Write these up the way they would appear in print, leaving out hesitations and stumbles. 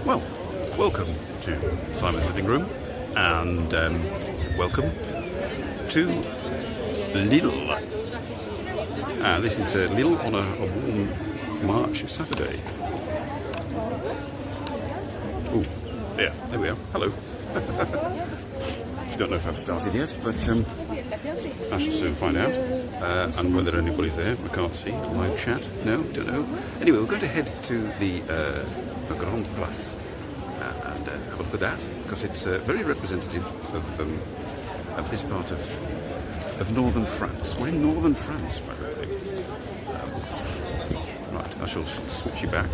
Well, welcome to Simon's Living Room, and welcome to Lille. This is Lille on a warm March Saturday. Oh, yeah, there we are. Hello. Don't know if I've started yet, but I shall soon find out. And whether anybody's there, I can't see. Live chat? No, don't know. Anyway, we're going to head to the Grand Place and have a look at that, because it's very representative of this part of northern France. We're in northern France, by the way. Right, I shall switch you back.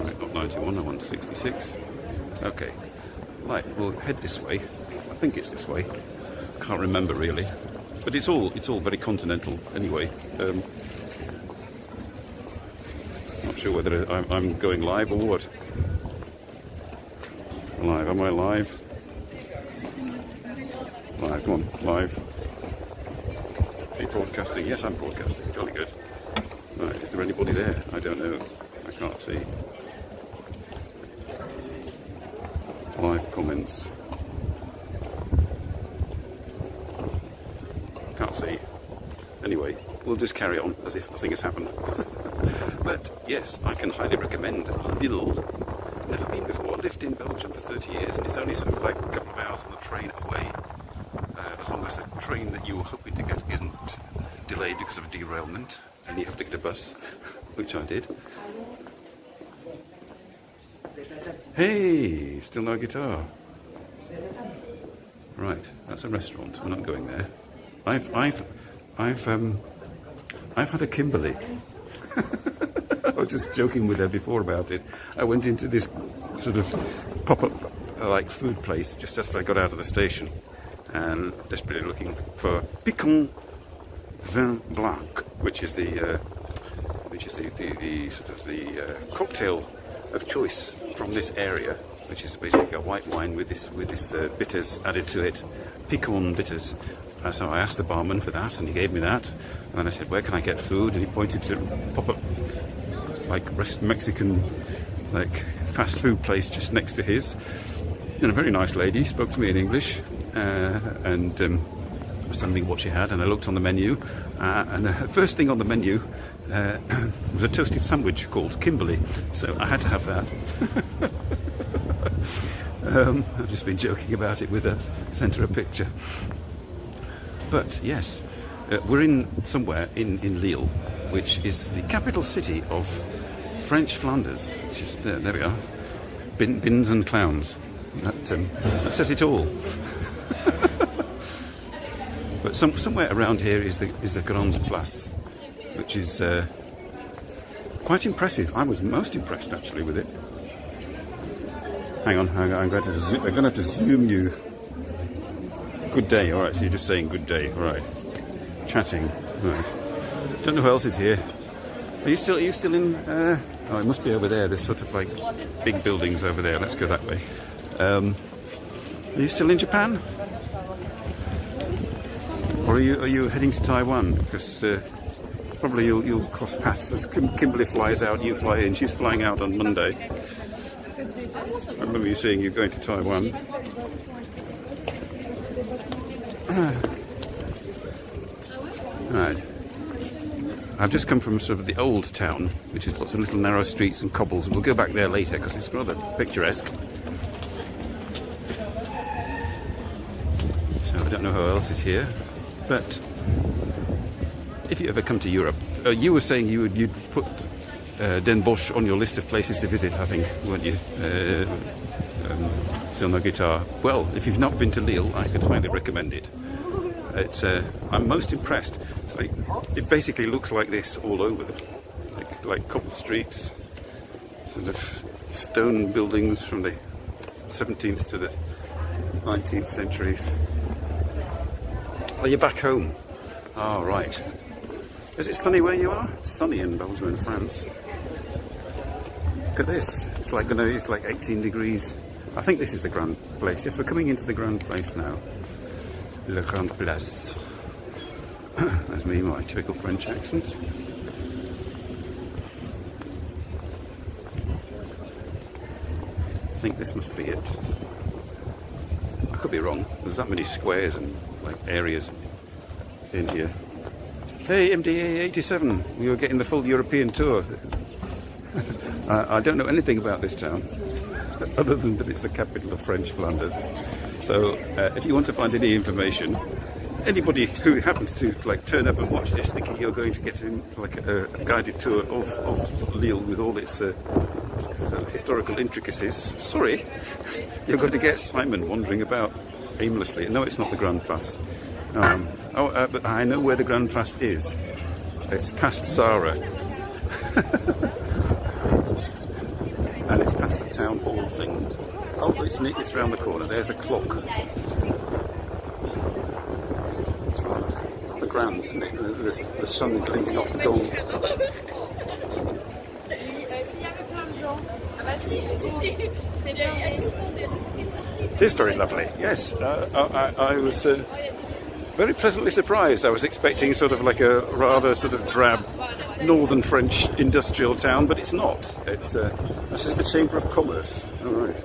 Right, not 91, I want 66. Okay. Right, we'll head this way. I think it's this way. Can't remember really, but it's all very continental anyway. Not sure whether I'm going live or what. Live? Am I live? Live? Come on, live. Are you broadcasting? Yes, I'm broadcasting. Jolly good. Right, is there anybody there? I don't know. I can't see. Live comments. Can't see. Anyway, we'll just carry on as if nothing has happened. But yes, I can highly recommend Lille. Never been before. Lived in Belgium for 30 years, and it's only sort of like a couple of hours on the train away. As long as the train that you were hoping to get isn't delayed because of a derailment, and you have to get a bus, which I did. Hey, still no guitar. Right, that's a restaurant. We're not going there. I've had a Kimberley. I was just joking with her before about it. I went into this sort of pop-up like food place just after I got out of the station, and desperately looking for Picon Vin Blanc, which is the sort of the cocktail of choice from this area, which is basically a white wine with this bitters added to it, Picon bitters. So I asked the barman for that, and he gave me that. And then I said, "Where can I get food?" And he pointed to pop up like Mexican like fast food place just next to his. And a very nice lady spoke to me in English, and was telling me what she had. And I looked on the menu, and the first thing on the menu was a toasted sandwich called Kimberley. So I had to have that. I've just been joking about it with her. Sent her a picture. But yes, we're in somewhere in Lille, which is the capital city of French Flanders, which is there we are. Bins and clowns. That says it all. But somewhere around here is the Grand Place, which is quite impressive. I was most impressed actually with it. Hang on, I'm going to have to zoom you. Good day. All right, so you're just saying good day. All right, chatting. Right. Don't know who else is here. Are you still in? Oh, it must be over there. There's sort of like big buildings over there. Let's go that way. Are you still in Japan? Or are you heading to Taiwan? Because probably you'll cross paths as Kimberley flies out, you fly in. She's flying out on Monday. I remember you saying you're going to Taiwan. Right. I've just come from sort of the old town, which is lots of little narrow streets and cobbles, and we'll go back there later because it's rather picturesque. So I don't know who else is here, but if you ever come to Europe, you were saying you'd put Den Bosch on your list of places to visit, I think, weren't you? Still no guitar. Well, if you've not been to Lille, I could highly recommend it. It's I'm most impressed. It's like, it basically looks like this all over, like cobble streets, sort of stone buildings from the 17th to the 19th centuries. Oh, you're back home. Oh, right. Is it sunny where you are? It's sunny in Belgium and France. Look at this. It's like 18 degrees. I think this is the Grand Place. Yes, we're coming into the Grand Place now. Le Grand Place. That's me, my typical French accent. I think this must be it. I could be wrong. There's that many squares and like areas in here. Hey, MDA 87, we were getting the full European tour. I don't know anything about this town, other than that it's the capital of French Flanders. So if you want to find any information, anybody who happens to like turn up and watch this thinking you're going to get in like a guided tour of Lille with all its sort of historical intricacies, sorry, you're going to get Simon wandering about aimlessly. No, it's not the Grand Place. But I know where the Grand Place is. It's past Zara. And it's past the town hall thing. Oh, it's round the corner. There's the clock. It's right. The Grand, isn't it? The sun glinting off the gold. It is very lovely, yes. I was very pleasantly surprised. I was expecting sort of like a rather sort of drab northern French industrial town, but it's not. It's this is the Chamber of Commerce. All right.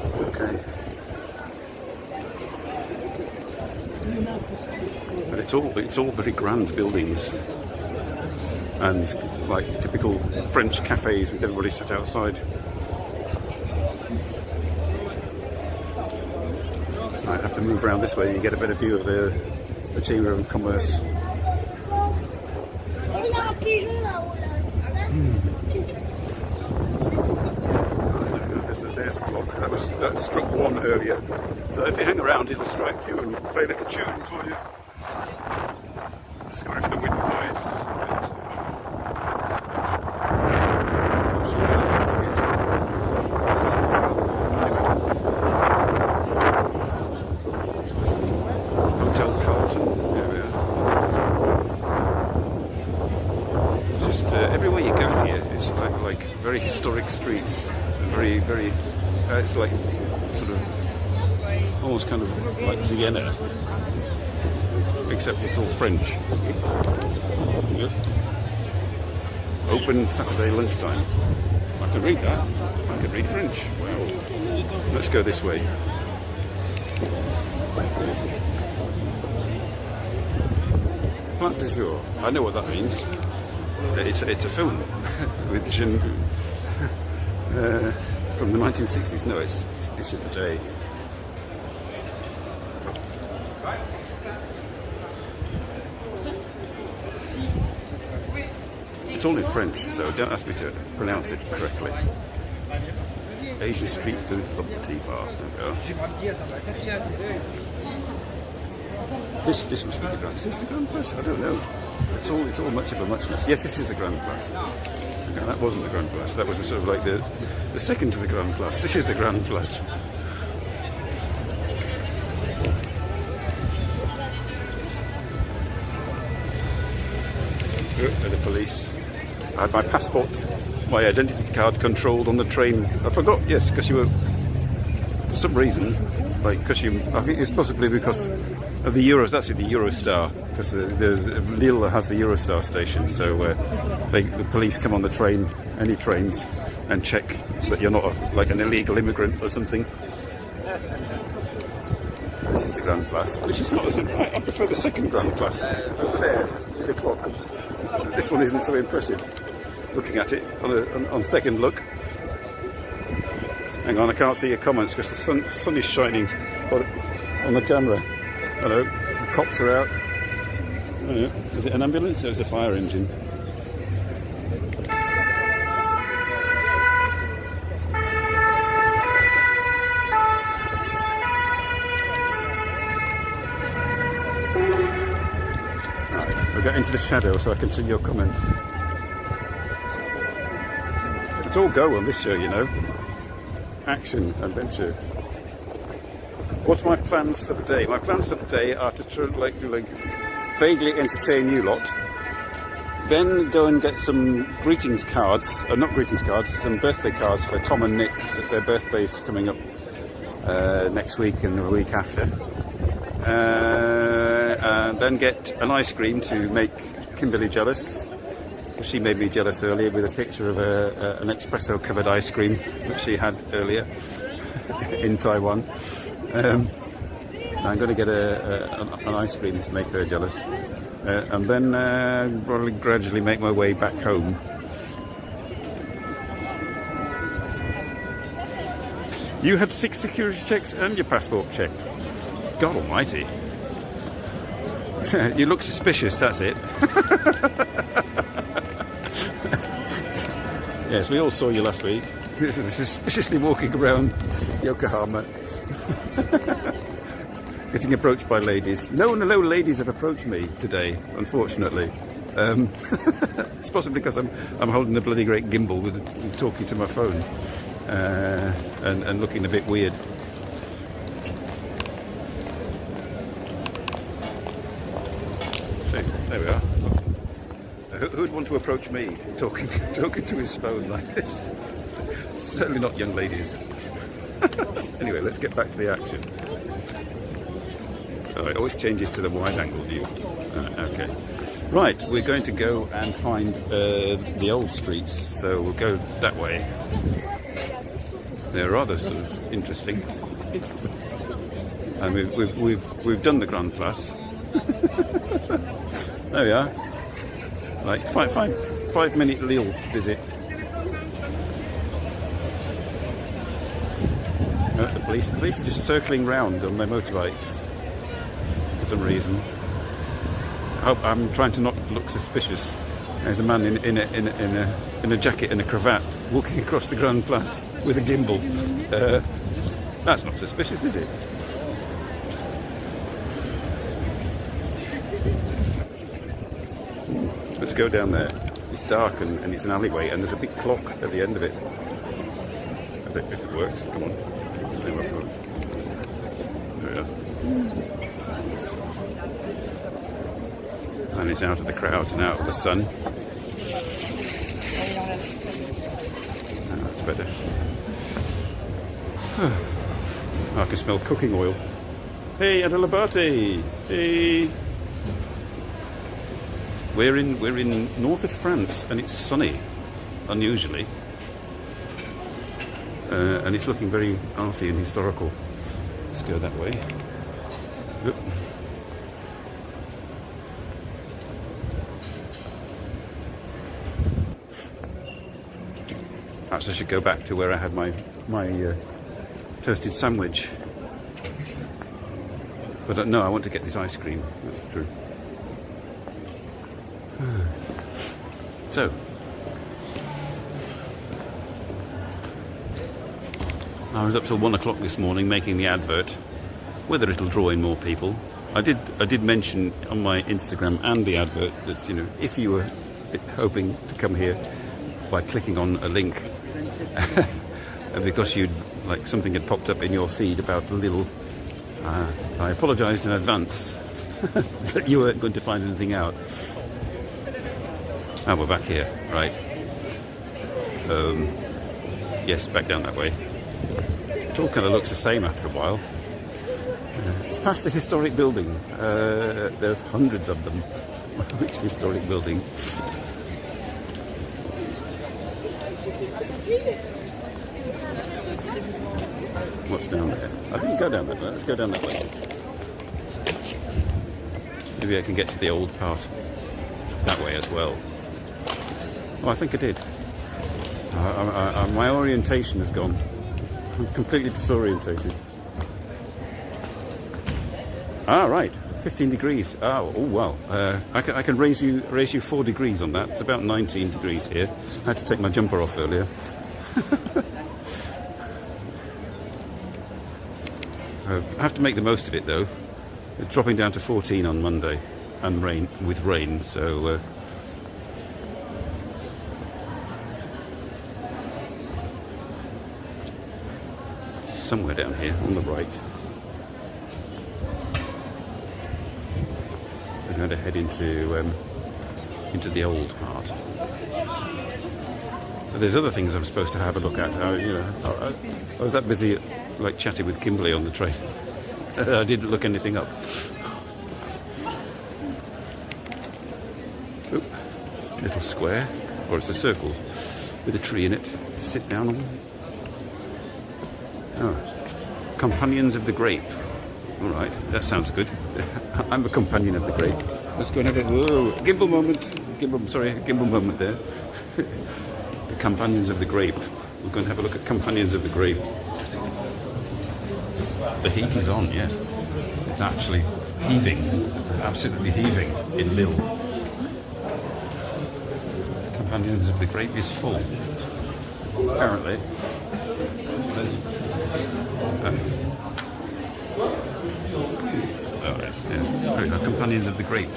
Okay. But it's all very grand buildings and like typical French cafes with everybody sat outside. I have to move around this way and you get a better view of the Chamber of Commerce. There's a clock. That struck one earlier. So if you hang around, it'll strike you and play like a tune for you. Sorry for the wind noise. Hotel Carlton area. Just everywhere you go here, it's like very historic streets. Very, very, it's like sort of almost kind of like Vienna, except it's all French. Yep. Open Saturday lunchtime. I can read that. I can read French. Wow. Let's go this way. Plat du jour. I know what that means. It's a film with Jean. From the 1960s. No, it's Dish of the Day. It's all in French, so don't ask me to pronounce it correctly. Asian street food bubble tea bar. There we go. This must be the Grand. Is this the Grand Place? I don't know. It's all much of a muchness. Yes, this is the Grand Place. No, that wasn't the Grand Place. That was sort of like the second to the Grand Place. This is the Grand Place. Oh, the police. I had my passport, my identity card controlled on the train. I forgot, yes, because you were, for some reason, like, because you, I think it's possibly because of the Euros, that's it, the Eurostar, because Lille has the Eurostar station, so the police come on the train, any trains, and check that you're not like an illegal immigrant or something. This is the Grand Place, which is not as I prefer the second Grand Place over there with the clock. This one isn't so impressive. Looking at it on second look. Hang on, I can't see your comments because the sun is shining on the camera. Hello, the cops are out. Oh, yeah. Is it an ambulance or is it a fire engine? Right, we'll get into the shadow so I can see your comments. It's all go on this show, you know. Action, adventure. What's my plans for the day? My plans for the day are to like vaguely entertain you lot, then go and get some greetings cards, not greetings cards, some birthday cards for Tom and Nick, because it's their birthdays coming up next week and the week after. and then get an ice cream to make Kimberly jealous. She made me jealous earlier with a picture of an espresso covered ice cream that she had earlier in Taiwan. So I'm going to get an ice cream to make her jealous, and then probably gradually make my way back home. You had 6 security checks and your passport checked. God almighty. You look suspicious, that's it. Yes, we all saw you last week. Suspiciously walking around Yokohama. Getting approached by ladies. No ladies have approached me today, unfortunately. It's possibly because I'm holding a bloody great gimbal with talking to my phone. And looking a bit weird. So there we are. Who would want to approach me talking to his phone like this? Certainly not young ladies. Anyway, let's get back to the action. Oh, it always changes to the wide-angle view. Okay. Right, we're going to go and find the old streets, so we'll go that way. They're rather sort of interesting, and we've done the Grand Place. There we are. Like 5-minute Lille visit. The police are just circling round on their motorbikes for some reason. I'm trying to not look suspicious. There's a man in a jacket and a cravat walking across the Grand Place with a gimbal. That's not suspicious, is it? Let's go down there. It's dark and it's an alleyway, and there's a big clock at the end of it. I think if it works, come on. There we are. And it's out of the crowds and out of the sun. Oh, that's better. Oh, I can smell cooking oil. Hey, Adelabate! Hey! We're in north of France, and it's sunny, unusually, and it's looking very arty and historical. Let's go that way. Oop. Perhaps I should go back to where I had my toasted sandwich. But no, I want to get this ice cream. That's true. So, I was up till 1 o'clock this morning making the advert. Whether it'll draw in more people, I did mention on my Instagram and the advert that, you know, if you were hoping to come here by clicking on a link, and because something had popped up in your feed about Lille, I apologised in advance that you weren't going to find anything out. Oh, we're back here, right. Yes, back down that way. It all kind of looks the same after a while. It's past the historic building. There's hundreds of them. Which historic building? What's down there? I didn't go down that way. Let's go down that way. Maybe I can get to the old part that way as well. Oh, I think I did. My orientation has gone. I'm completely disorientated. Ah, right. 15 degrees. Oh well. I can raise you 4 degrees on that. It's about 19 degrees here. I had to take my jumper off earlier. I have to make the most of it, though. It's dropping down to 14 on Monday, and rain. So. Somewhere down here on the right. We're going to head into the old part. But there's other things I'm supposed to have a look at. I was that busy, chatting with Kimberly on the train. I didn't look anything up. Oop, little square, or it's a circle with a tree in it to sit down on. Oh, companions of the grape. All right, that sounds good. I'm a companion of the grape. Let's go and have a gimbal moment. Gimbal moment there. The companions of the grape. We're going to have a look at companions of the grape. The heat is on, yes. It's actually heaving, absolutely heaving in Lille. Companions of the grape is full, apparently. There we go, companions of the grape.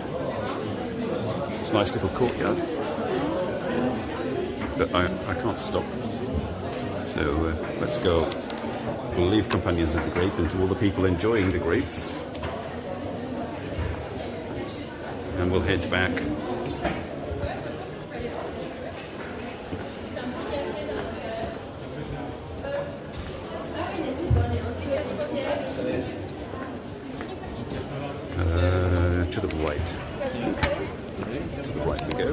It's a nice little courtyard, but I can't stop. So let's go. We'll leave companions of the grape and to all the people enjoying the grapes, and we'll head back. To the right. To the right we go.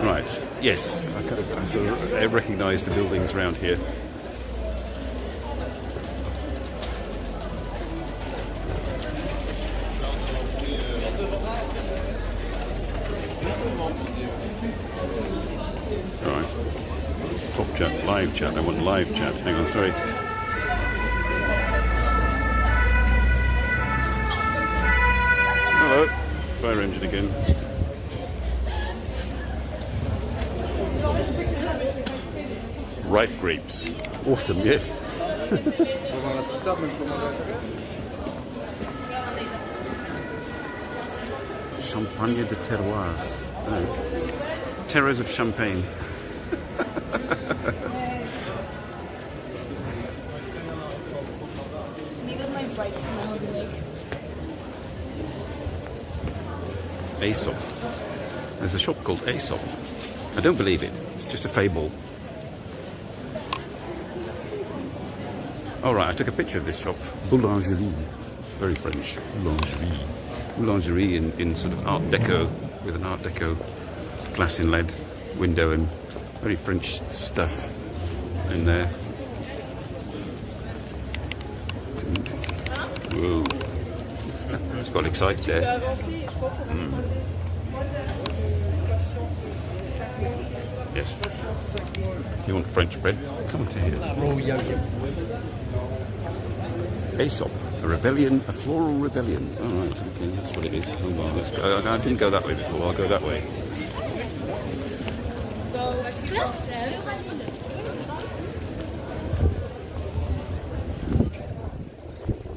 Right, yes, I recognise the buildings around here. Alright, top chat, live chat, I want live chat, hang on, sorry. Hello, fire engine again. Ripe grapes. Autumn, yes. Champagne de terroirs. Oh. Terrors of Champagne. Aesop. There's a shop called Aesop. I don't believe it. It's just a fable. Alright, I took a picture of this shop. Boulangerie. Very French. Boulangerie. Boulangerie in sort of Art Deco, with an Art Deco glass inlaid window and very French stuff in there. Whoa. It's got excited there. Yes. If you want French bread, come to here. Aesop, a rebellion, a floral rebellion. Oh, right, okay, that's what it is. Oh, well, let's go. I didn't go that way before, I'll go that way.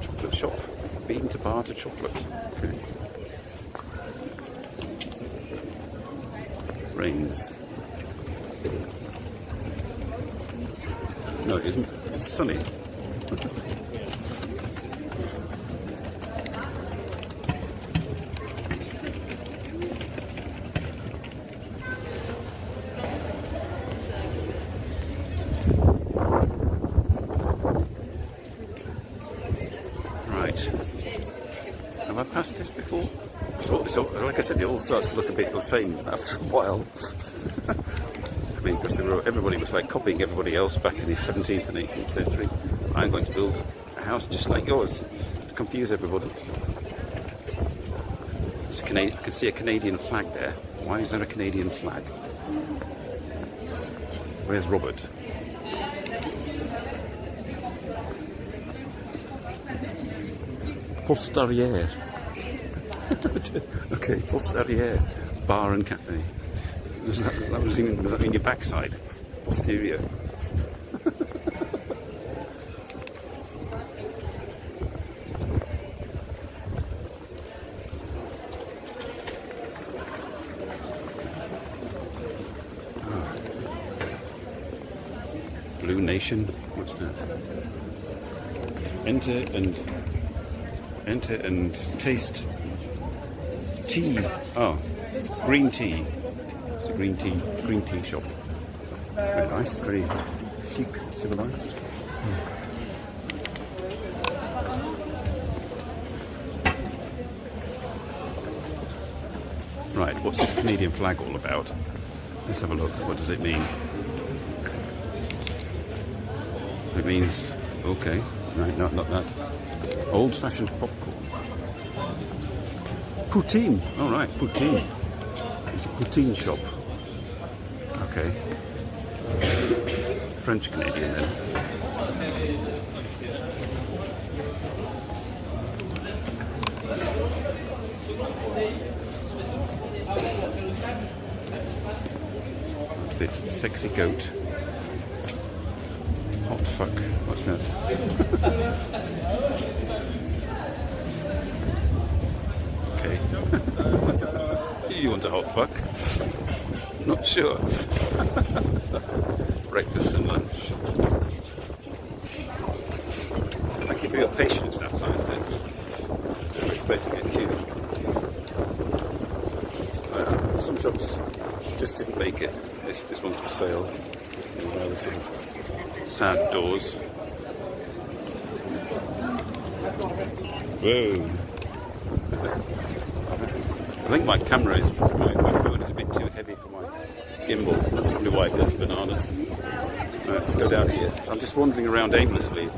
Chocolate shop. Bean to bar to chocolate. Okay. Rains. No, it isn't. It's sunny. Have I passed this before? So, like I said, it all starts to look a bit the same after a while. I mean, because everybody was like copying everybody else back in the 17th and 18th century. I'm going to build a house just like yours to confuse everybody. I can see a Canadian flag there. Why is there a Canadian flag? Where's Robert? Poste arrière. Okay, poste arrière. Bar and cafe. Does that mean your backside? Posterior. Blue Nation. What's that? Enter and taste tea. Oh, green tea. It's a green tea shop. Very nice. Very chic, civilized. Right, what's this Canadian flag all about? Let's have a look. What does it mean? It means, okay, right, not that. Old-fashioned popcorn. Poutine. All right, poutine. It's a poutine shop. Okay. French Canadian then. What's this? Sexy goat. Hot fuck. What's that? Okay. You want a hot fuck? Not sure. Breakfast and lunch. Thank you for your patience, that sign said. I'm expecting a queue. Some shops just didn't make it. This one's for sale. Rather sort of sad doors. Whoa. I think my camera is, my phone is a bit too heavy for my gimbal. That's probably why it goes bananas. Right, let's go down here. I'm just wandering around aimlessly.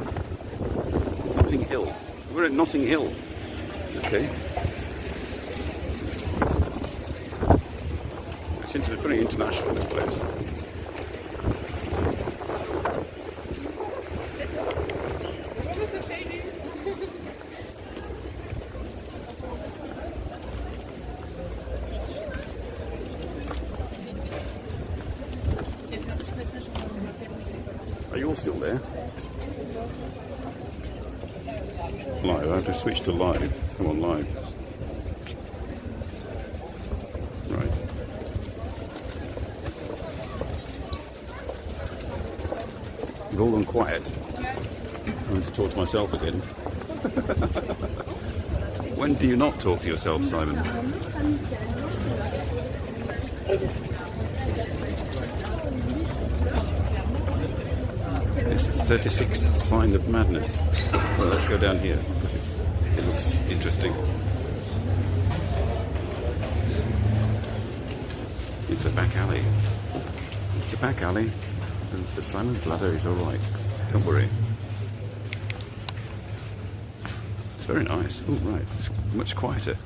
Notting Hill. We're at Notting Hill. Okay. It's very international, this place. Are you all still there? Live, I have to switch to live. Come on, live. Right. You've all gone quiet. I want to talk to myself again. When do you not talk to yourself, Simon? It's the 36th sign of madness. Well, let's go down here because it looks interesting. It's a back alley. It's a back alley, but Simon's bladder is all right. Don't worry. It's very nice. Oh, right. It's much quieter.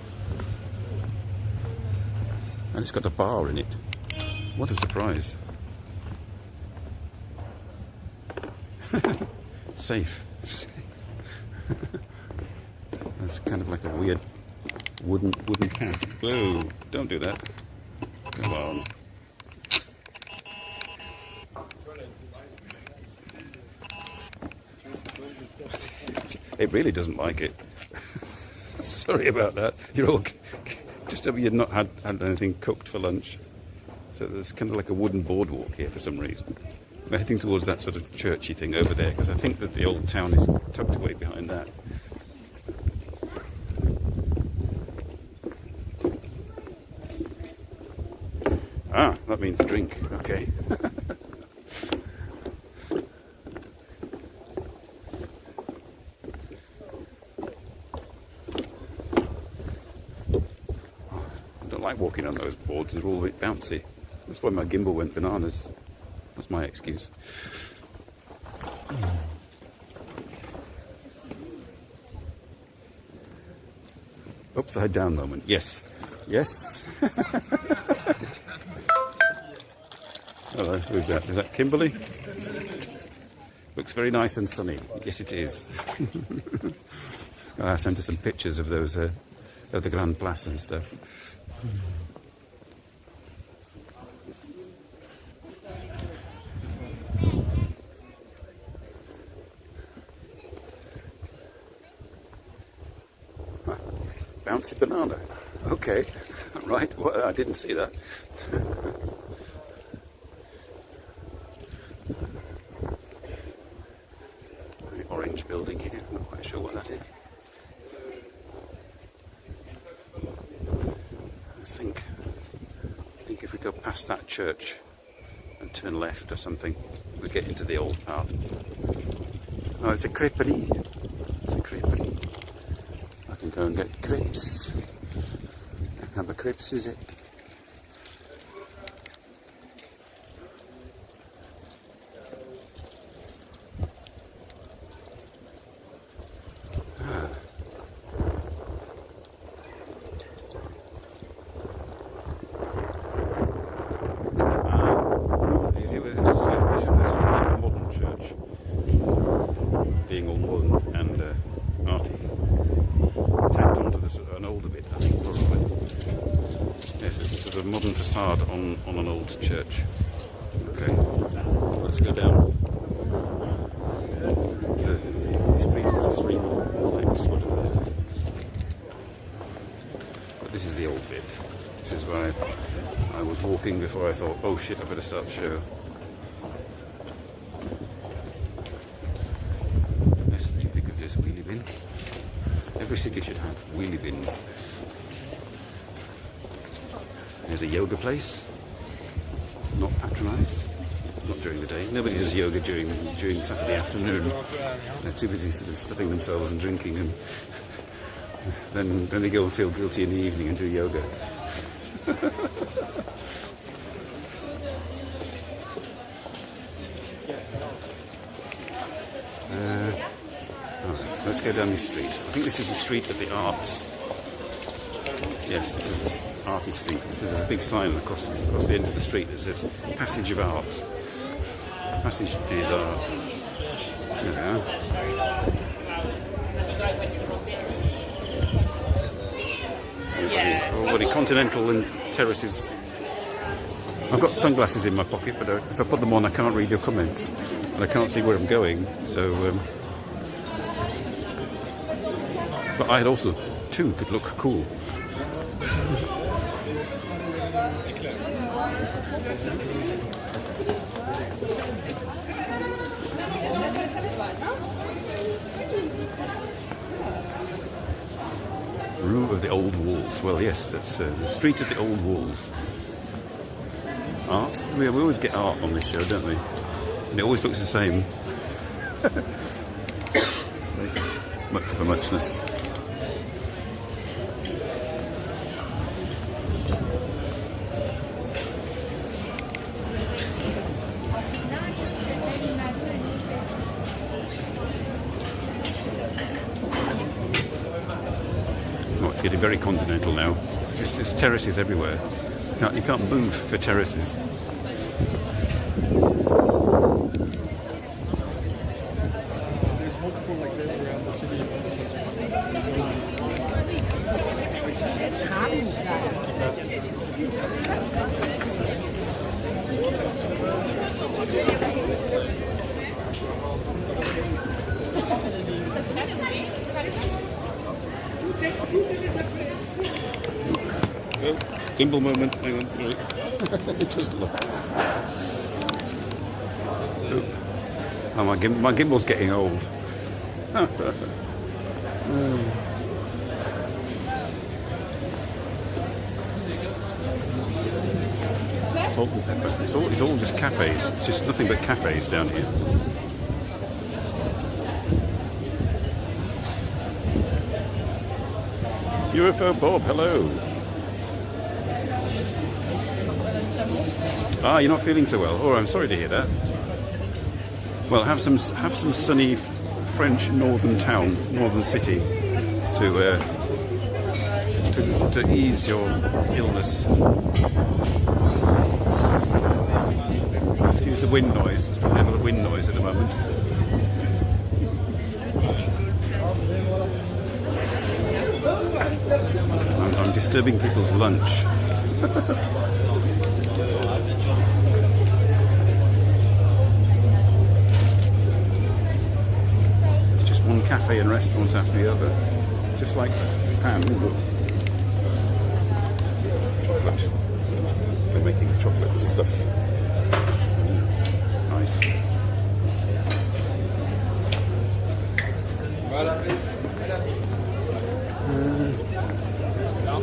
And it's got a bar in it. What a surprise. Safe. That's kind of like a weird wooden path. Whoa, don't do that. Come on. It really doesn't like it. Sorry about that. You're all just you've not had anything cooked for lunch. So there's kind of like a wooden boardwalk here for some reason. We're heading towards that sort of churchy thing over there because I think that the old town is tucked away behind that. Ah, that means drink. Okay. I don't like walking on those boards. They're all a bit bouncy. That's why my gimbal went bananas. That's my excuse. Upside down moment. Yes. Yes. Hello, who's that? Is that Kimberly? Looks very nice and sunny. Yes, it is. I sent her some pictures of those, of the Grand Place and stuff. Bouncy banana. Okay, right. Well, I didn't see that. The orange building here. I'm not quite sure what that is. I think if we go past that church and turn left or something, we get into the old part. Oh, it's a creperie. It's a creperie. I can go and get crepes. I can have a crepe Suzette. Being all modern and arty, tacked onto an older bit, I think, probably. Yes, it's a sort of modern facade on an old church. Okay, let's go down. The street is 3 blocks, whatever that is. But this is the old bit. This is where I was walking before I thought, oh shit, I better start the show. Wheelie bin. Every city should have wheelie bins. There's a yoga place, not patronised, not during the day. Nobody does yoga during Saturday afternoon. They're too busy sort of stuffing themselves and drinking, and then they go and feel guilty in the evening and do yoga. Let's go down this street. I think this is the street of the arts. Yes, this is the arty street. There's a big sign across the end of the street that says Passage of Art. Passage des Arts. Yeah. Everybody continental and terraces. I've got sunglasses in my pocket, but if I put them on I can't read your comments. And I can't see where I'm going, so... But I had also, too, could look cool. Rue of the Old Walls. Well, yes, that's the street of the old walls. Art. We always get art on this show, don't we? And it always looks the same. Much of a muchness. Getting very continental now. Just there's terraces everywhere. You can't move for terraces. Gimbal moment, hang on. It doesn't look. Oh, my gimbal's getting old. Salt and pepper. It's all just cafes. It's just nothing but cafes down here. UFO Bob, hello. Ah, you're not feeling so well. Oh, I'm sorry to hear that. Well, have some sunny French northern city to ease your illness. Excuse the wind noise. There's probably a lot of wind noise at the moment. I'm disturbing people's lunch. One cafe and restaurant after the other. It's just like Japan. Chocolate. They're making chocolate stuff. Nice.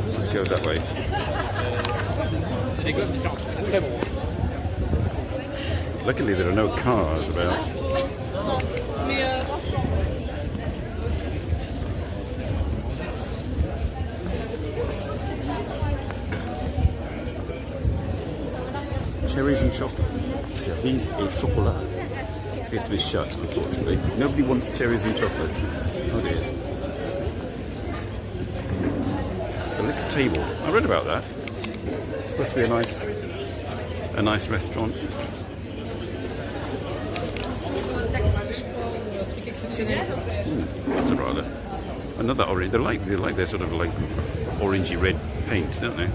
Let's go that way. Luckily there are no cars about. Cherries and chocolate. Cerise et chocolat. Appears to be shut, unfortunately. Nobody wants cherries and chocolate. Oh dear. A little table. I read about that. It's supposed to be a nice restaurant. That's a rather. Another orange. They like their sort of like orangey red paint, don't they?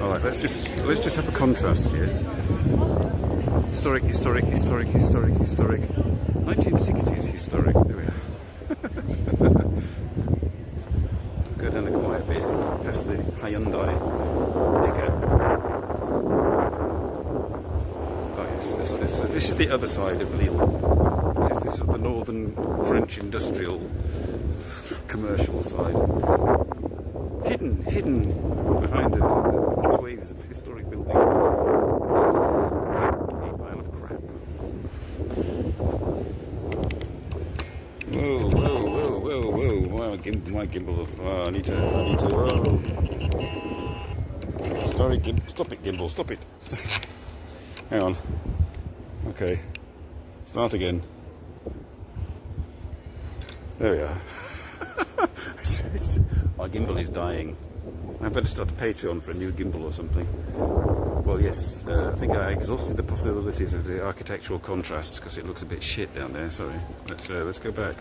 All right, let's just have a contrast here. Historic. 1960s historic. There we are. Go down the quiet bit, past the Hyundai digger. Oh yes, this is the other side of Lille. This is the northern French industrial commercial side. Hidden behind the swathes of historic buildings is a pile of crap. Whoa. My gimbal. Oh, I need to. Whoa. Sorry, stop it, gimbal. Stop it. Hang on. Okay. Start again. There we are. My gimbal is dying. I better start a Patreon for a new gimbal or something. Well, yes, I think I exhausted the possibilities of the architectural contrasts because it looks a bit shit down there. Sorry. Let's go back.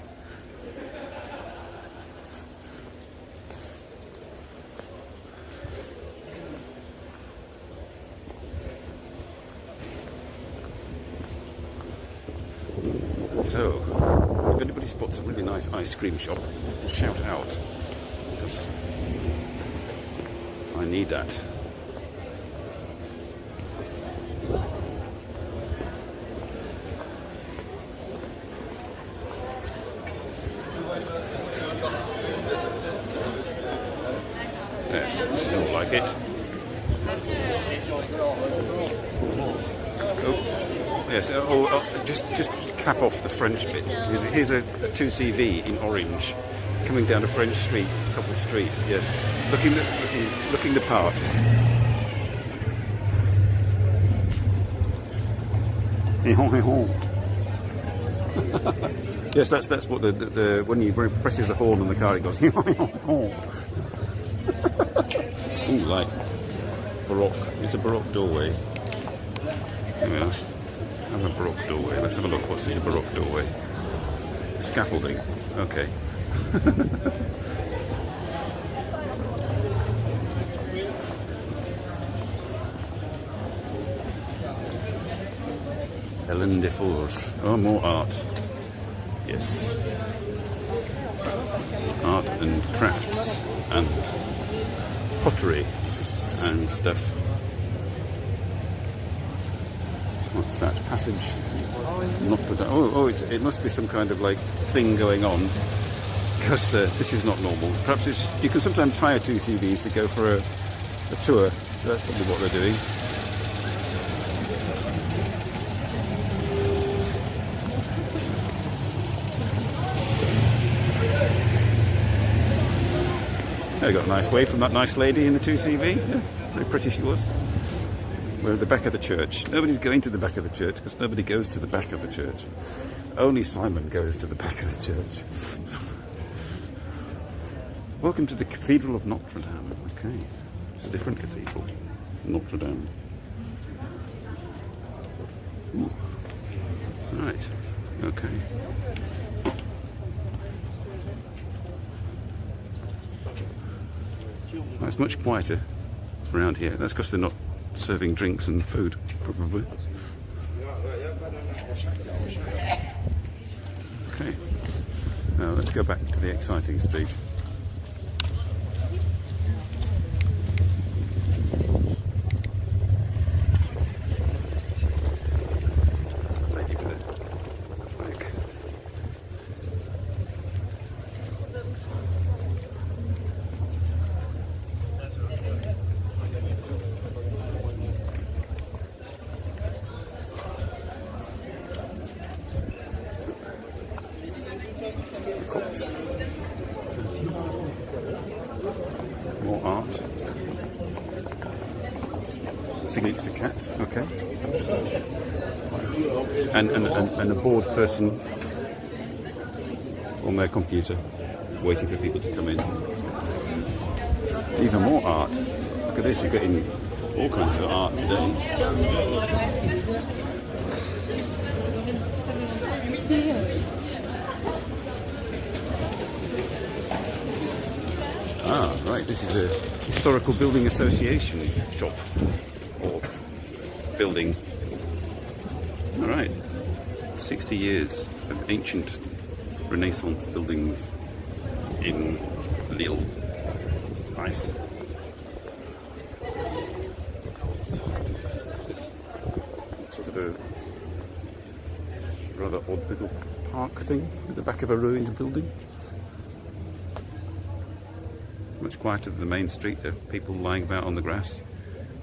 So, if anybody spots a really nice ice cream shop, shout out, because I need that. Yes, this is more like it. Oh, yes. Just to cap off the French bit. Here's a 2CV in orange, coming down a French street, couple street. Yes, looking the part. Yes, that's what the when you presses the horn on the car, it goes. Ooh, like Baroque. It's a Baroque doorway. There we are. Have a Baroque doorway. Let's have a look. What's in a Baroque doorway? Scaffolding. Okay. Hélène de Forge. Oh, more art. Yes. Art and crafts and pottery and stuff. What's that? Passage Notre Dame. Oh, it must be some kind of like thing going on, because this is not normal. Perhaps you can sometimes hire 2CVs to go for a tour. That's probably what they're doing. I got a nice wave from that nice lady in the 2CV. Yeah, very pretty she was. We're at the back of the church. Nobody's going to the back of the church because nobody goes to the back of the church. Only Simon goes to the back of the church. Welcome to the Cathedral of Notre Dame. Okay, it's a different cathedral. Notre Dame. Ooh. Right. Okay. Well, it's much quieter around here. That's because they're not serving drinks and food, probably. Okay. Now let's go back to the exciting street. Lady with a flag. cups. More art. Felix the cat, okay. And a bored person on their computer, waiting for people to come in. Even more art. Look at this, you're getting all kinds of art today. Ah, right, this is a historical building association shop or building. All right, 60 years of ancient Renaissance buildings in Lille. Nice. It's sort of a rather odd little park thing at the back of a ruined building. It's much quieter than the main street. There are people lying about on the grass.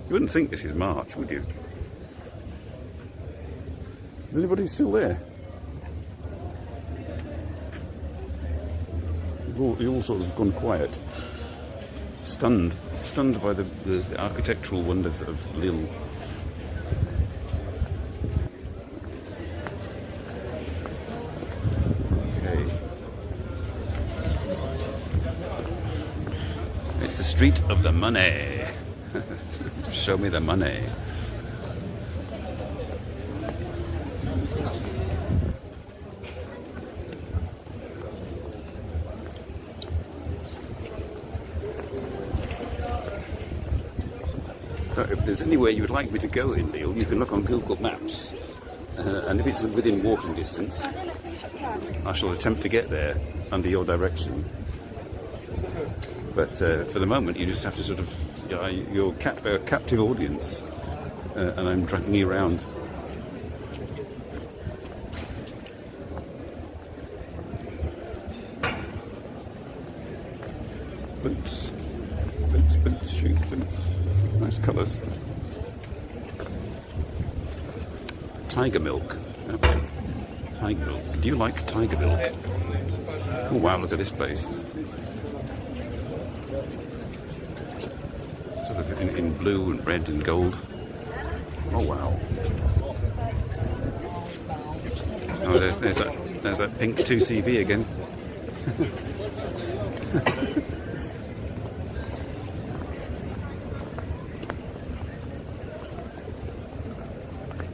You wouldn't think this is March, would you? Is anybody still there? You've all sort of gone quiet. Stunned by the architectural wonders of Lille. Okay. It's the street of the money. Show me the money. So if there's anywhere you would like me to go in Lille, you can look on Google Maps, and if it's within walking distance, I shall attempt to get there under your direction. But for the moment, you just have to sort of, you're a captive audience, and I'm dragging you around. Boots, shoes, boots. Nice colours. Tiger milk. Okay. Tiger milk. Do you like tiger milk? Oh wow, look at this place. Sort of in blue and red and gold. Oh wow. Oh, there's that pink 2CV again.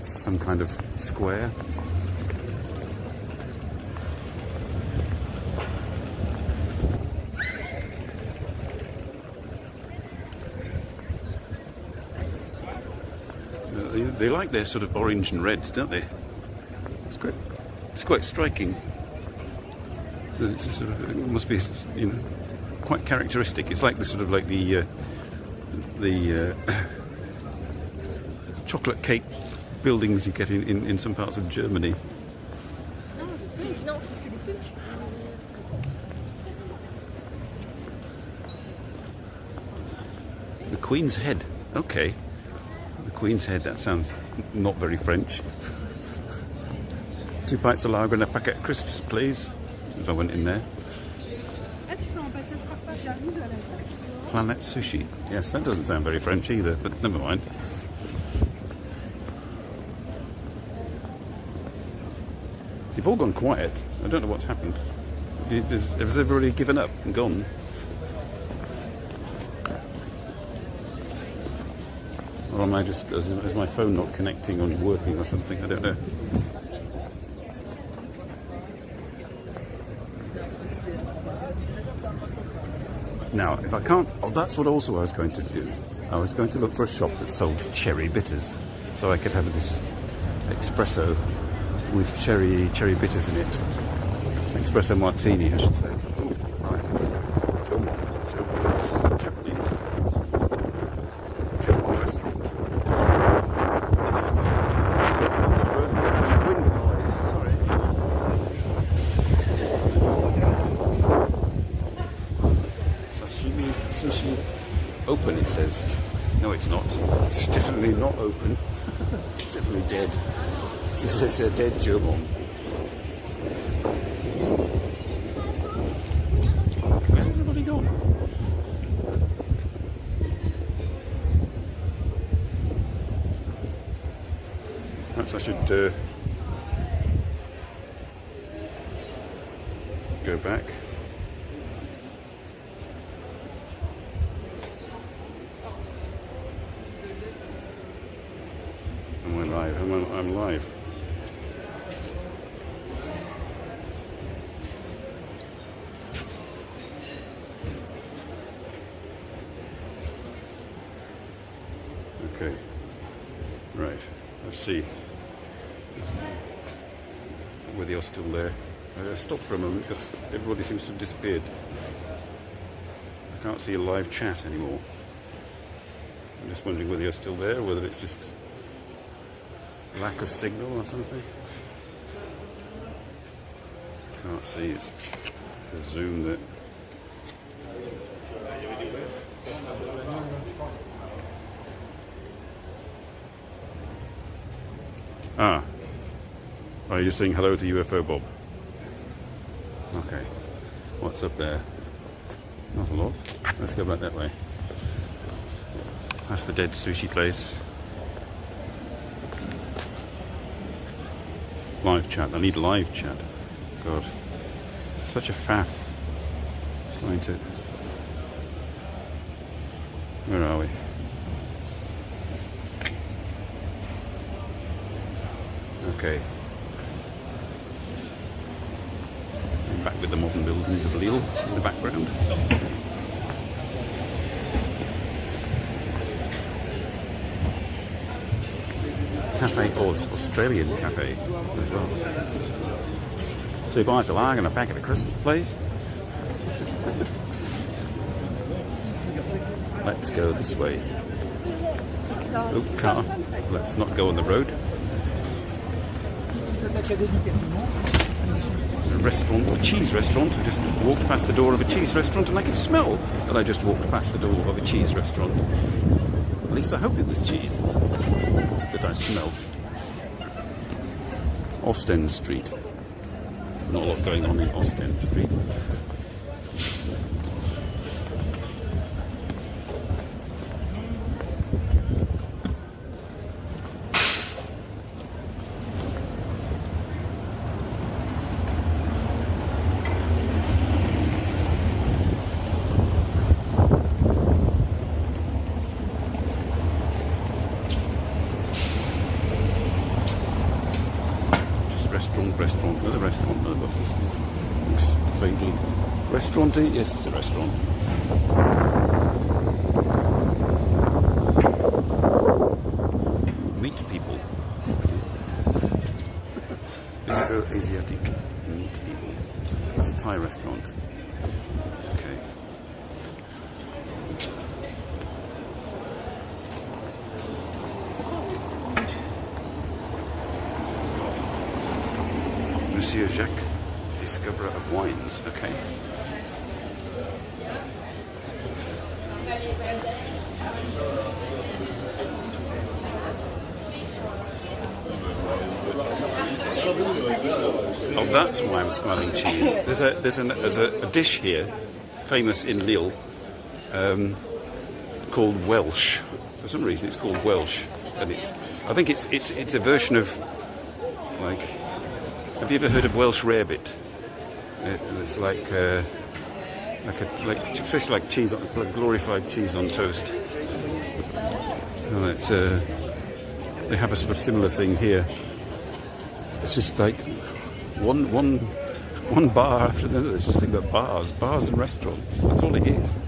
Some kind of square. They like their sort of orange and reds, don't they? It's quite striking. It's a sort of, it must be, quite characteristic. It's like the sort of like the chocolate cake buildings you get in some parts of Germany. The Queen's Head. Okay. The Queen's Head, that sounds not very French. 2 pints of lager and a packet of crisps, please. If I went in there. Planet Sushi. Yes, that doesn't sound very French either, but never mind. You've all gone quiet. I don't know what's happened. Has everybody given up and gone? Or am I just, is my phone not connecting or working or something? I don't know. Now, if I can't, that's what also I was going to do. I was going to look for a shop that sold cherry bitters, so I could have this espresso with cherry bitters in it. Espresso martini, I should say. Right. Jomon's Japanese. Jomon restaurant. It's a wind noise, sorry. Sashimi, sushi, open it says. No, it's not. It's definitely not open. It's definitely dead. This is a dead Jomon. I should go back. Am I live? I'm live. Okay. Right. Let's see whether you're still there. Stop for a moment because everybody seems to have disappeared. I can't see a live chat anymore. I'm just wondering whether you're still there, or whether it's just lack of signal or something. Can't see. It's the Zoom that. Ah. Are you saying hello to UFO Bob? Okay. What's up there? Not a lot. Let's go back that way. That's the dead sushi place. Live chat. I need live chat. God. Such a faff. Trying to... Where are we? Okay. I'm back with the modern buildings of Lille in the background. Cafe Oz, Australian cafe as well. 2 pints of lager and a packet of crisps, please. Let's go this way. Oh, car. Let's not go on the road. A restaurant, a cheese restaurant. I just walked past the door of a cheese restaurant and I could smell that I just walked past the door of a cheese restaurant. At least I hope it was cheese that I smelt. Ostend Street. Not a lot going on in Ostend Street. Restaurant, another restaurant, another bus. This looks vaguely restauranty. Yes, it's a restaurant. Meat people. Bistro Asiatic meat people. That's a Thai restaurant. Okay. Monsieur Jacques, discoverer of wines. Okay. Oh, that's why I'm smelling cheese. There's a dish here, famous in Lille, called Welsh. For some reason, it's called Welsh, and I think it's a version of like. Have you ever heard of Welsh rarebit? It's basically like cheese. It's like glorified cheese on toast. And they have a sort of similar thing here. It's just like one bar after another. It's just a thing about bars and restaurants. That's all it is.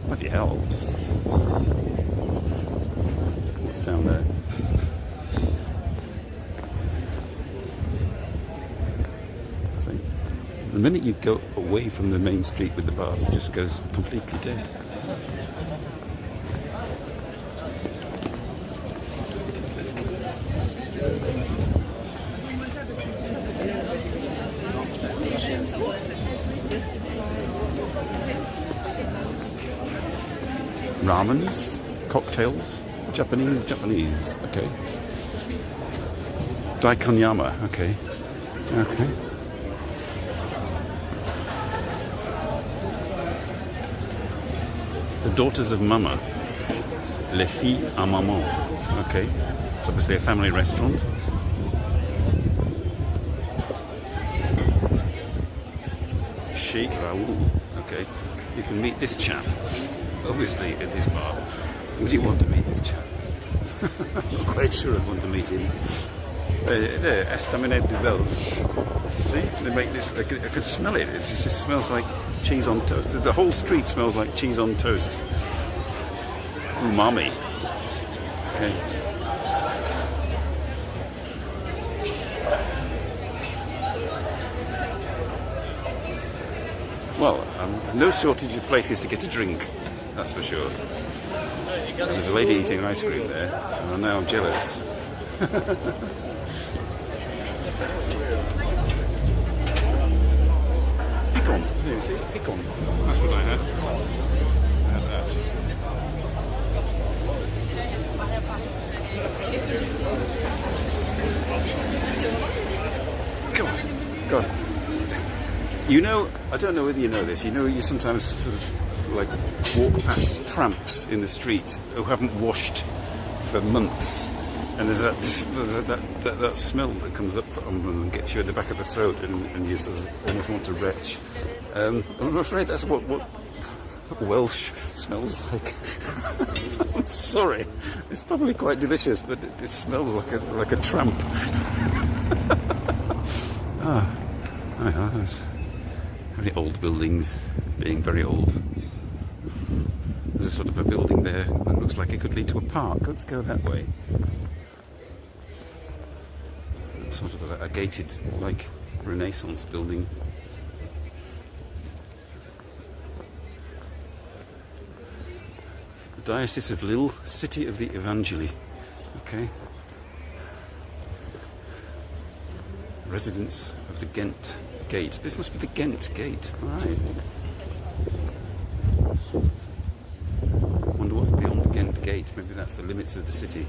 Bloody hell! What's down there? The minute you go away from the main street with the bars, it just goes completely dead. Ramens, cocktails, Japanese, okay. Daikonyama, okay. The Daughters of Mama, Les Filles à Maman. Okay, it's obviously a family restaurant. she, Raoul, okay, you can meet this chap, obviously, in this bar. Would you want to meet this chap? I'm not quite sure I'd want to meet him. There, Estaminet du Belge. See, they make this, I could smell it. It just smells like cheese on toast. The whole street smells like cheese on toast. Umami. Okay. Well, no shortage of places to get a drink, that's for sure. There's a lady eating ice cream there, and now I'm jealous. Picon, you see, Picon. That's what I had. I had that. God. You know, I don't know whether you know this, you know you sometimes sort of like walk past tramps in the street who haven't washed for months, and there's that smell that comes up from them and gets you at the back of the throat, and you sort of almost want to retch. I'm afraid that's what Welsh smells like. I'm sorry, it's probably quite delicious, but it smells like a tramp. That's very old buildings, being very old. There's a sort of a building there that looks like it could lead to a park. Let's go that way. Sort of a gated, like, Renaissance building. The Diocese of Lille, City of the Evangeli. Okay. Residence of the Ghent Gate. This must be the Ghent Gate. Right. Wonder what's beyond Ghent Gate. Maybe that's the limits of the city.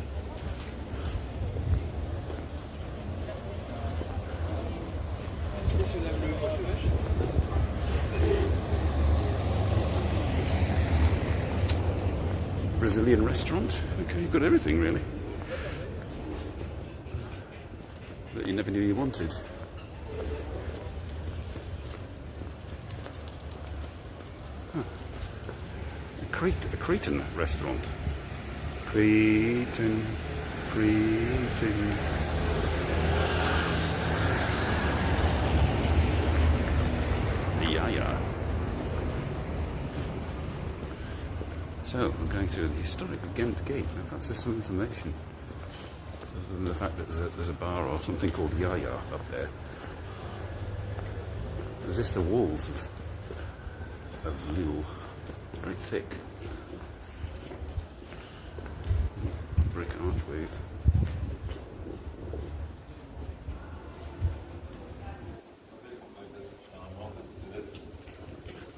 Brazilian restaurant. Okay, you've got everything really that you never knew you wanted. A Cretan restaurant. Cretan. Yeah. So, we're going through the historic Ghent Gate. Now, perhaps there's some information, other than the fact that there's a bar or something called Yaya up there. Is this the walls of Lille? Very thick. Brick archway.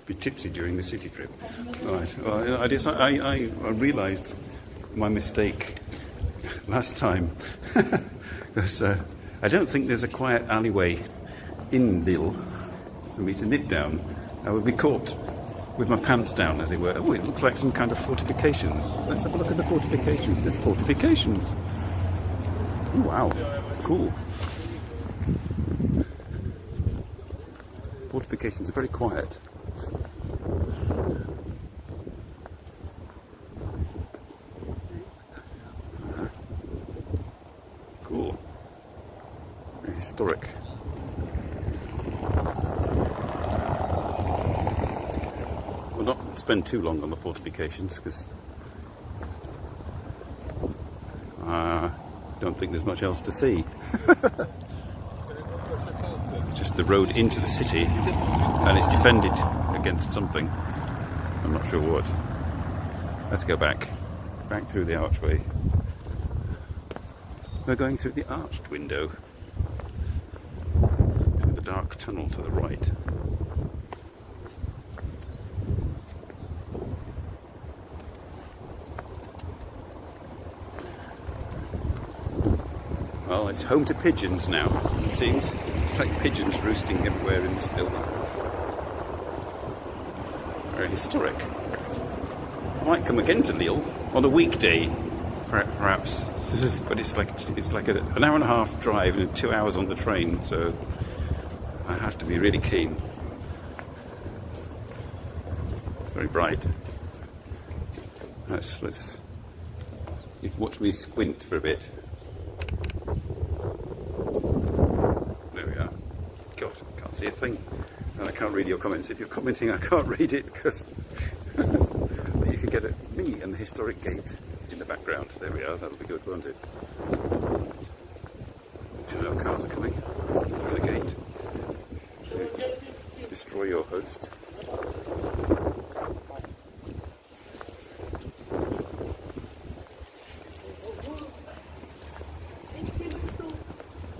Be tipsy during the city trip. Right. Well, I realised my mistake last time because I don't think there's a quiet alleyway in Lille for me to nip down. I would be caught with my pants down, as it were. Oh, it looks like some kind of fortifications. Let's have a look at the fortifications. There's fortifications. Oh, wow. Cool. Fortifications are very quiet. Cool. Very historic. We'll not spend too long on the fortifications because I don't think there's much else to see. Just the road into the city, and it's defended against something. I'm not sure what. Let's go back through the archway. We're going through the arched window, through the dark tunnel to the right. Well, it's home to pigeons now, it seems. It's like pigeons roosting everywhere in this building. Very historic. I might come again to Lille on a weekday, perhaps. But it's like an hour and a half drive and 2 hours on the train, so I have to be really keen. very bright. Let's you can watch me squint for a bit. There we are. God, I can't see a thing. And I can't read your comments. If you're commenting, I can't read it because you can get me and the historic gate in the background. There we are. That'll be good, won't it? Cars are coming through the gate to destroy your host.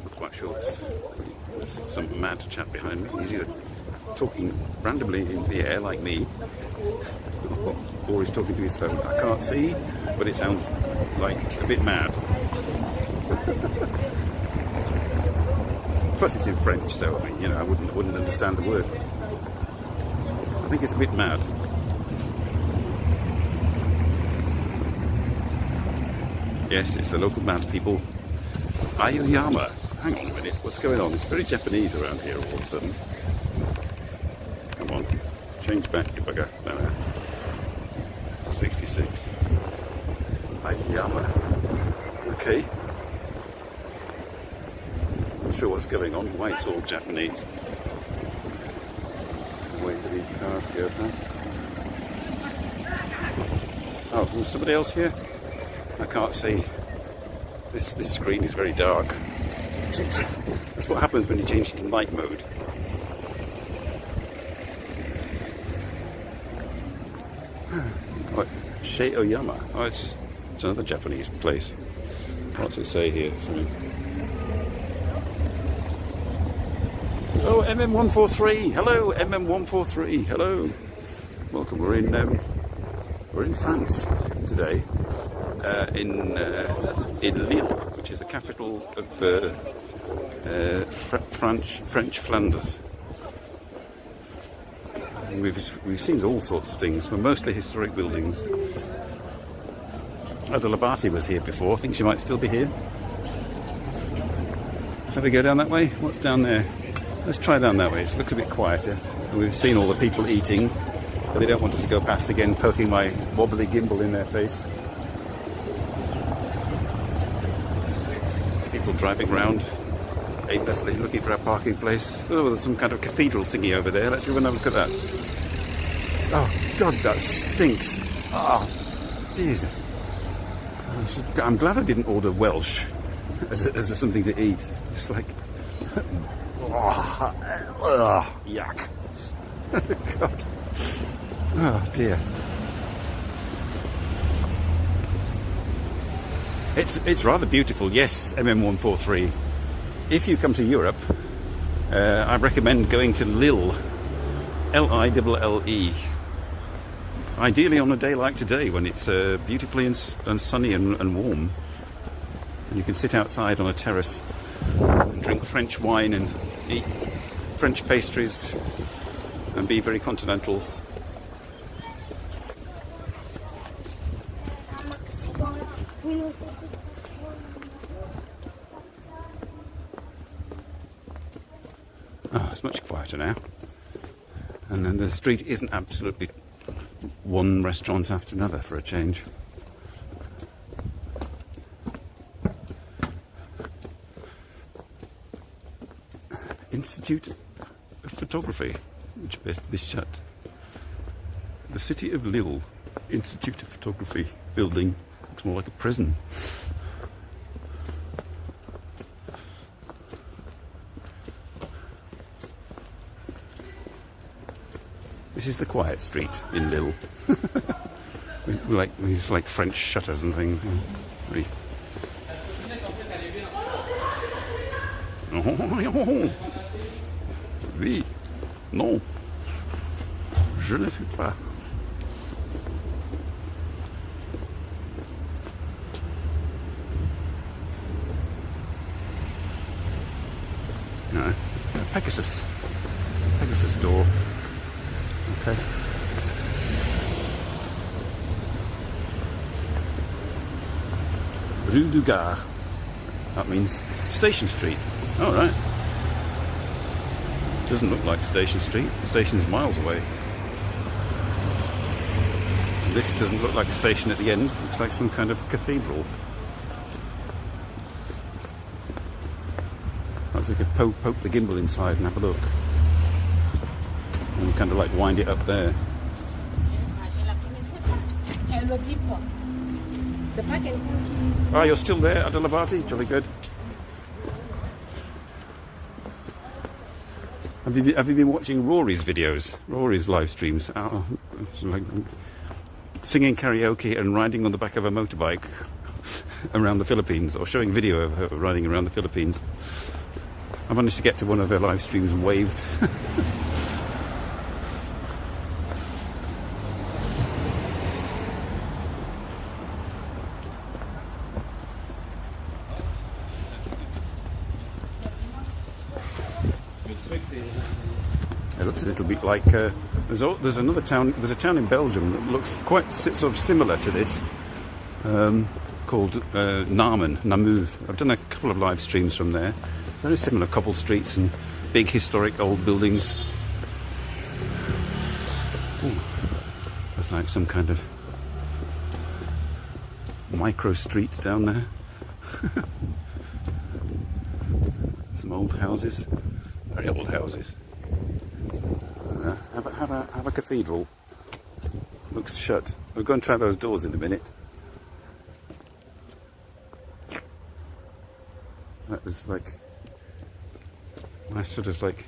Not quite sure. There's some mad chap behind me. He's either talking randomly in the air like me, or he's talking to his phone. I can't see, but it sounds like a bit mad. Plus it's in French, so I mean, I wouldn't understand the word. I think it's a bit mad. Yes, it's the local mad people. Aoyama. Hang on a minute, what's going on? It's very Japanese around here all of a sudden. Come on, change back, you bugger. No. 66. Aoyama. Okay. Not sure what's going on, why it's all Japanese. Wait for these cars to go past. Oh, there's somebody else here? I can't see. This screen is very dark. That's what happens when you change it to night mode. Aoyama. Oh, it's another Japanese place. What's it say here? Sorry. Oh, MM143. Hello, MM143. Hello. Welcome. We're in France today. In Lille, which is the capital of French Flanders. And we've seen all sorts of things. We're mostly historic buildings. Oh, the Labate was here before. I think she might still be here. Shall we go down that way? What's down there? Let's try down that way. It looks a bit quieter. And we've seen all the people eating, but they don't want us to go past again, poking my wobbly gimbal in their face. People driving around aimlessly looking for our parking place. Oh, there's some kind of cathedral thingy over there. Let's go and have a look at that. Oh, God, that stinks. Oh, Jesus. I'm glad I didn't order Welsh as something to eat. It's like... yuck. God. Oh, dear. It's rather beautiful, yes, MM143. If you come to Europe, I recommend going to Lille, Lille. Ideally on a day like today, when it's beautifully and sunny and warm. And you can sit outside on a terrace and drink French wine and eat French pastries and be very continental. Oh, it's much quieter now. And then the street isn't absolutely one restaurant after another for a change. Institute of Photography, which best be shut. The City of Lille Institute of Photography building looks more like a prison. This is the quiet street in Lille. Like these like French shutters and things. Really. Oui, non, je ne fuis pas. No, Pegasus door. Okay. Rue du Gare. That means Station Street. Oh, right. Doesn't look like Station Street. The station's miles away. This doesn't look like a station at the end. It looks like some kind of cathedral. Perhaps we could poke the gimbal inside and have a look. And kind of like wind it up there. Ah, you're still there, Adalabati? Jolly good. Have you been watching Rory's videos? Rory's live streams? Oh, like singing karaoke and riding on the back of a motorbike around the Philippines, or showing video of her riding around the Philippines. I managed to get to one of her live streams and waved. It looks a little bit like there's another town. There's a town in Belgium that looks quite sort of similar to this, called Namur. I've done a couple of live streams from there. Very similar cobble streets and big historic old buildings. Ooh, there's like some kind of micro street down there. Some old houses, very old houses. Have a cathedral. Looks shut. We'll go and try those doors in a minute. That was like nice sort of like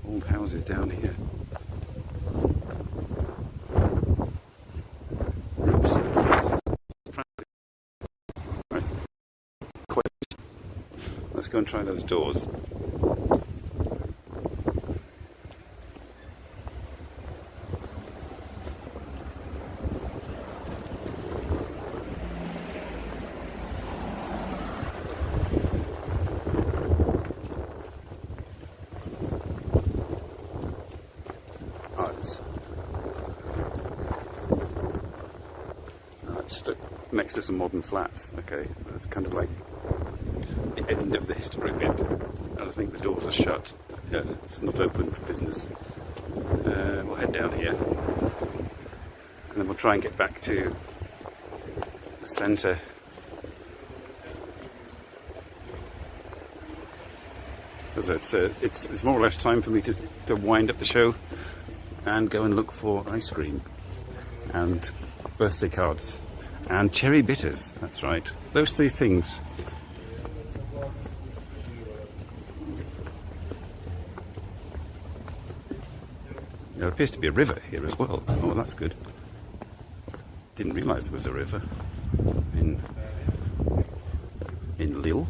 old houses down here. Roofs and fences. Right. Quite. Let's go and try those doors. Stuck next to some modern flats. Okay, that's kind of like the end of the historic bit, and I think the doors are shut. Yes, it's not open for business. We'll head down here, and then we'll try and get back to the centre. Because it's more or less time for me to wind up the show and go and look for ice cream and birthday cards. And cherry bitters, that's right. Those three things. There appears to be a river here as well. Oh, that's good. Didn't realise there was a river in Lille.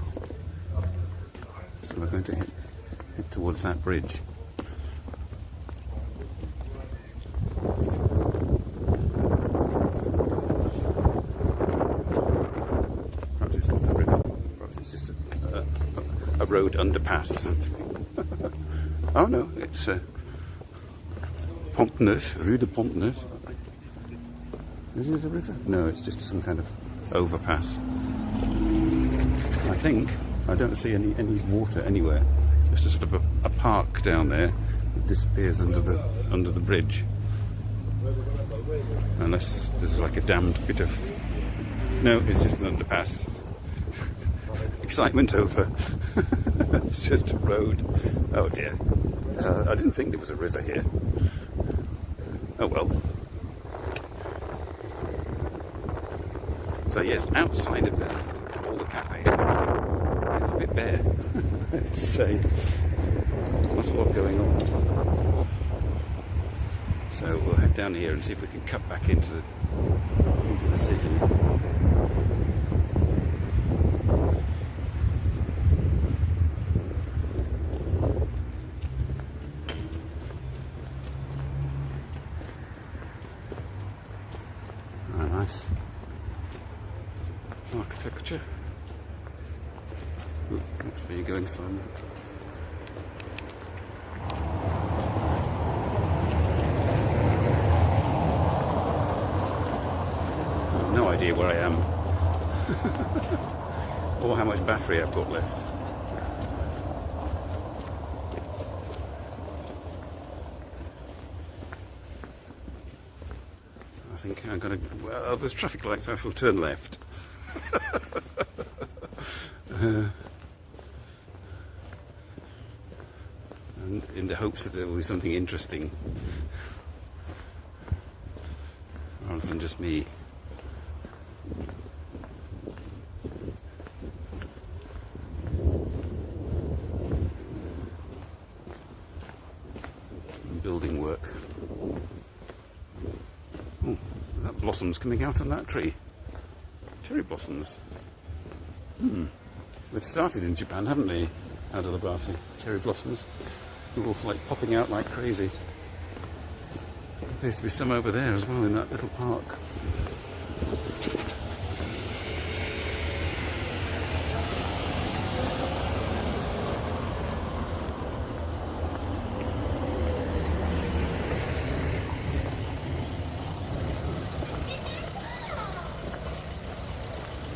So we're going to head towards that bridge. Road underpass or something. Oh no, it's Pont Neuf, Rue de Pont Neuf. Is it a river? No, it's just some kind of overpass. I think I don't see any water anywhere. It's just a sort of a park down there that disappears under the bridge. Unless there's like a dammed bit of. No, it's just an underpass. Excitement over. It's just a road. Oh dear. I didn't think there was a river here. Oh well. So yes, outside of all the cafes, it's a bit bare. I have to say. Not a lot going on. So we'll head down here and see if we can cut back into the city. Nice architecture. Ooh, that's where you're going, Simon. I have no idea where I am or how much battery I've got left. think I'm going to... Well, there's traffic lights, so I shall turn left. And in the hopes that there will be something interesting. Rather than just me. Building work. Oh, that blossom's coming out on that tree. Cherry blossoms. They've started in Japan, haven't they? Out of the Barty. Cherry blossoms. They're all like popping out like crazy. There appears to be some over there as well in that little park.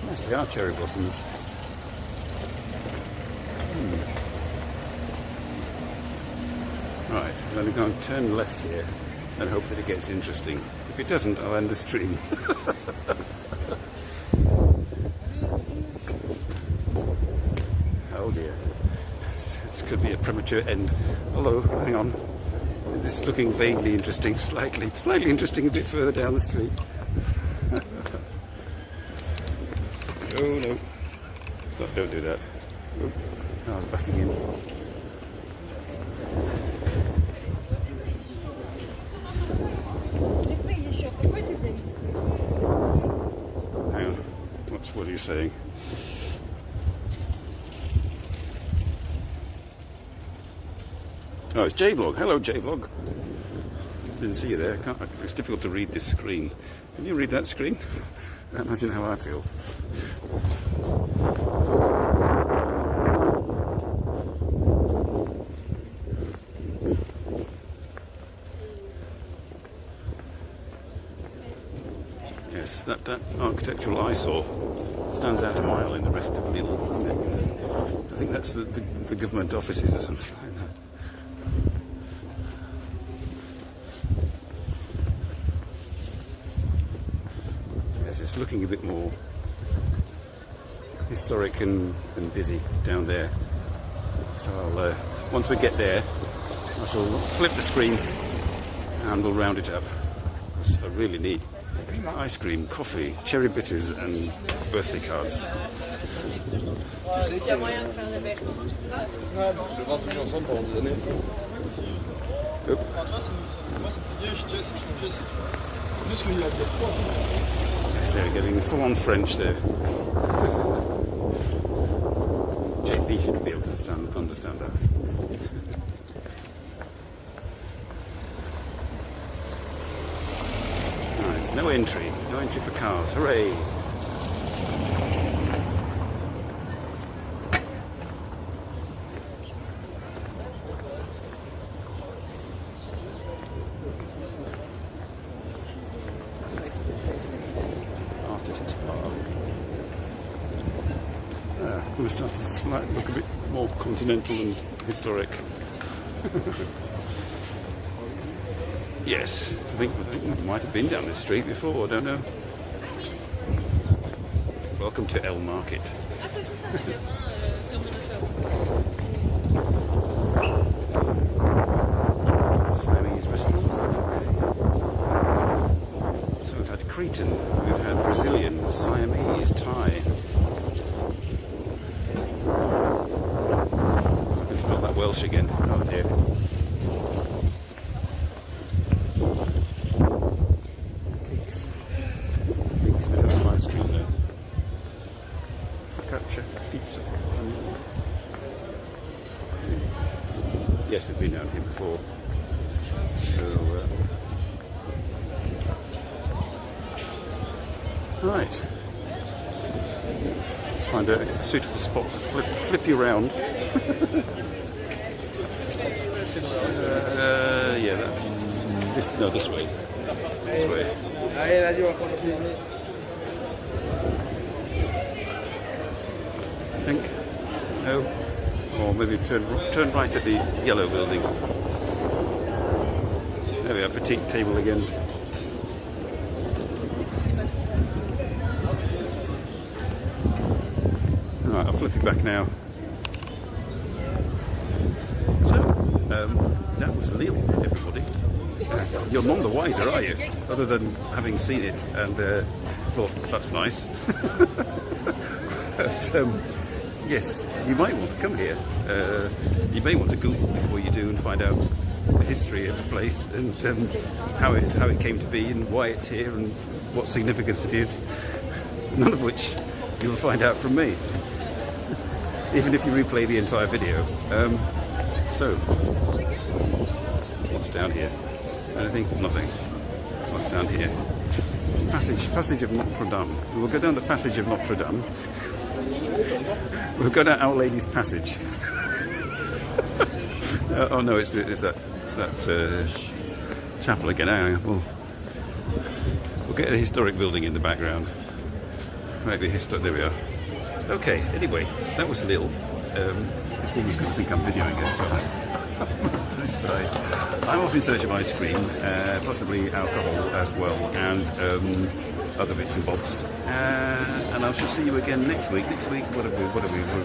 Yes, they are cherry blossoms. Right, I'm going to go and turn left here and hope that it gets interesting. If it doesn't, I'll end the stream. Oh dear. This could be a premature end. Hello, hang on. This is looking vaguely interesting, slightly interesting a bit further down the street. Oh no. Don't do that. Oh, car's backing in. Hang on. What are you saying? Oh, it's J-Vlog. Hello, J-Vlog. Didn't see you there. It's difficult to read this screen. Can you read that screen? Imagine how I feel. Yes, that architectural eyesore stands out a mile in the rest of Lille, doesn't it? I think that's the government offices or something like that. Yes, it's looking a bit more historic and busy down there. So I'll, once we get there, I shall flip the screen and we'll round it up. I really need ice cream, coffee, cherry bitters and birthday cards. Yes, they're getting full-on French there. JP should be able to understand that. Right, no entry for cars. Hooray! Artist's bar. We're starting to look a bit more continental and historic. Yes, I think we might have been down this street before, I don't know. Welcome to El Market. Siamese restaurants. So we've had Cretan, we've had Brazilian, Siamese, Thai. I can smell that Welsh again. Oh dear. Ice cream there. Focaccia pizza. Yes, we've been down here before. So, right. Let's find a suitable spot to flip you around. Yeah, this way. This way. I think. No. Or maybe turn right at the yellow building. There we are, petite table again. flipping back now. So, that was Lille, everybody. You're none the wiser, are you? Other than having seen it and thought, that's nice. But, yes, you might want to come here. You may want to Google before you do and find out the history of the place and how it came to be and why it's here and what significance it is. None of which you'll find out from me, even if you replay the entire video. So, what's down here? Anything? Nothing. What's down here? Passage of Notre Dame. We'll go down the Passage of Notre Dame. We'll go down Our Lady's Passage. Oh no, it's that chapel again. We'll get a historic building in the background. Maybe there we are. Okay. Anyway, that was Lille. This woman's going to think I'm videoing it, so this side. I'm off in search of ice cream, possibly alcohol as well, and other bits and bobs. And I shall see you again next week. Next week, what have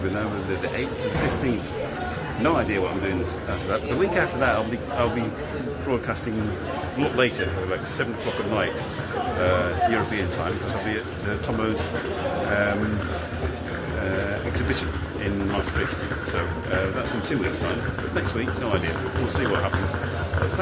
we now? The 8th and 15th. No idea what I'm doing after that. But the week after that, I'll be broadcasting a lot later, like 7 o'clock at night, European time, because I'll be at Tomo's exhibition in Maastricht. So that's in 2 weeks' time. But next week, no idea. We'll see what happens.